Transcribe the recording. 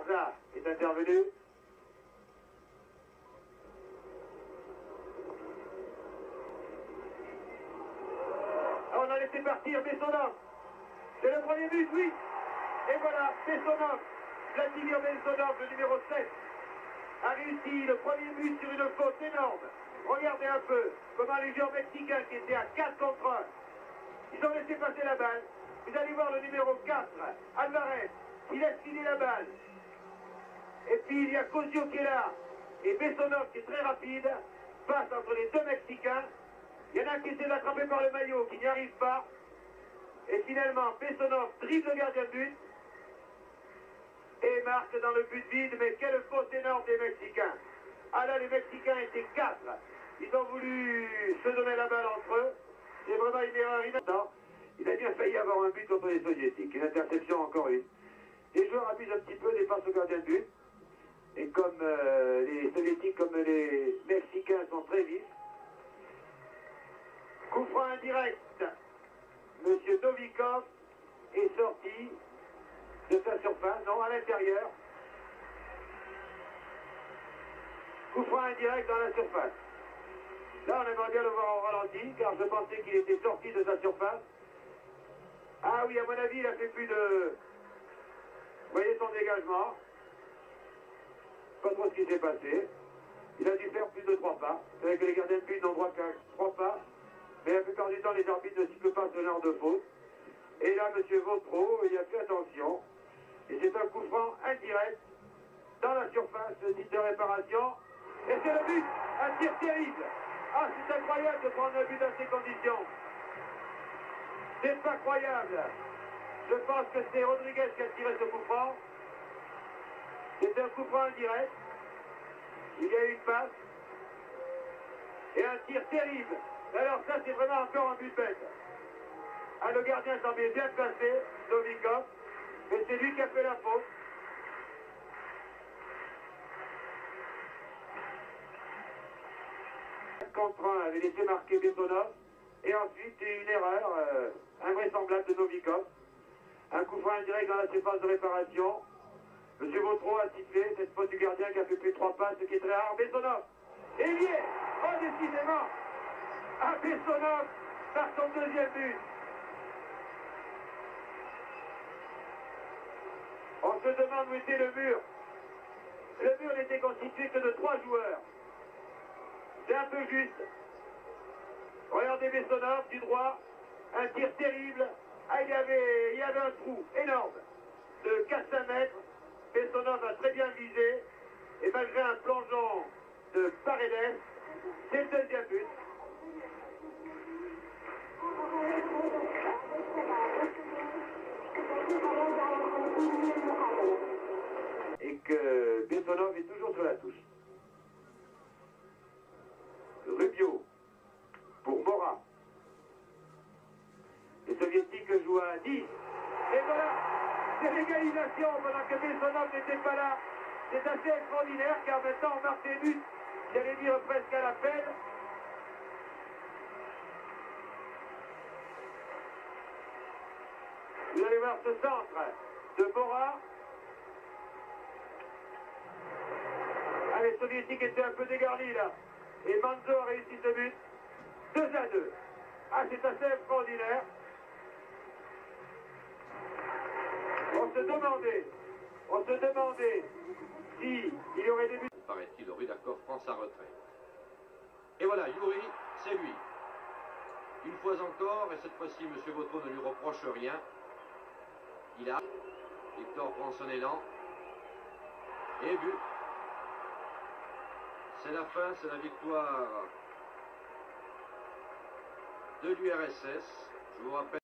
Garza est intervenu. Ah, on a laissé partir Bessonov. C'est le premier but, oui. Et voilà, Bessonov, Vladimir Bessonov, le numéro 7, a réussi le premier but sur une faute énorme. Regardez un peu comment les joueurs mexicains qui étaient à 4 contre 1, ils ont laissé passer la balle. Vous allez voir le numéro 4, Alvarez, il laisse filer la balle. Et puis il y a Cosio qui est là. Et Bessonov qui est très rapide, passe entre les deux Mexicains. Il y en a qui essaie d'attraper par le maillot, qui n'y arrive pas. Et finalement, Bessonov dribble le gardien de but et marque dans le but vide. Mais quelle faute énorme des Mexicains. Ah là, les Mexicains étaient 4. Ils ont voulu se donner la balle entre eux. C'est vraiment une erreur inattendue. Il a bien failli avoir un but contre les Soviétiques. Une interception encore une. Les joueurs abusent un petit peu des passes au gardien de but. Et comme les Soviétiques, comme les Mexicains sont très vifs. Coup franc indirect. Monsieur Novikov est sorti de sa surface, non, à l'intérieur. Coup franc indirect dans la surface. Là, on aimerait bien le voir au ralenti, car je pensais qu'il était sorti de sa surface. Ah oui, à mon avis, il a fait plus de... Vous voyez son dégagement. Pas trop ce qui s'est passé. Il a dû faire plus de 3 pas. Vous savez que les gardiens de but n'ont droit qu'à 3 pas. Mais la plupart du temps, les arbitres ne sifflent pas ce genre de faute. Et là, M. Vautreau, il a fait attention. Et c'est un coup franc indirect dans la surface, site de réparation. Et c'est le but, un tir terrible. Ah, c'est incroyable de prendre un but dans ces conditions. C'est pas croyable. Je pense que c'est Rodriguez qui a tiré ce coup franc. C'est un coup franc indirect. Il y a eu une passe. Et un tir terrible. Alors ça, c'est vraiment encore un but bête. Ah, le gardien semblait bien placé, Novikov, mais c'est lui qui a fait la faute. Contre 1 avait laissé marquer Bessonov. Et ensuite, une erreur invraisemblable de Novikov. Un coup franc indirect dans la surface de réparation. M. Vautreau a sifflé cette faute du gardien qui a fait plus de 3 passes, ce qui est très rare. Bessonov. Et il y est. Oh, décidément. Ah, Bessonov par son deuxième but. On se demande où était le mur. Le mur n'était constitué que de 3 joueurs. C'est un peu juste. Regardez Bessonov du droit. Un tir terrible. Ah, il y avait un trou énorme de 400 mètres. Bessonov a très bien visé. Et malgré un plongeon de Paredes, c'est le deuxième but. Et que Bessonov est toujours sur la touche. Rubio pour Mora. Les Soviétiques jouent à 10. Et voilà, c'est l'égalisation pendant que Bessonov n'était pas là. C'est assez extraordinaire car maintenant on marque des buts, j'allais dire presque à la peine. Vous allez voir ce centre de Mora. Ah, les Soviétiques étaient un peu dégarnis là. Et Manzo a réussi ce but. 2-2. Ah, c'est assez extraordinaire. On se demandait si il y aurait des buts. Paraît-il, le Rudakov prend sa retraite. Et voilà, Yuri, c'est lui. Une fois encore, et cette fois-ci, M. Vautreau ne lui reproche rien. Il a. Victor prend son élan. Et but. C'est la fin, c'est la victoire de l'URSS. Je vous rappelle.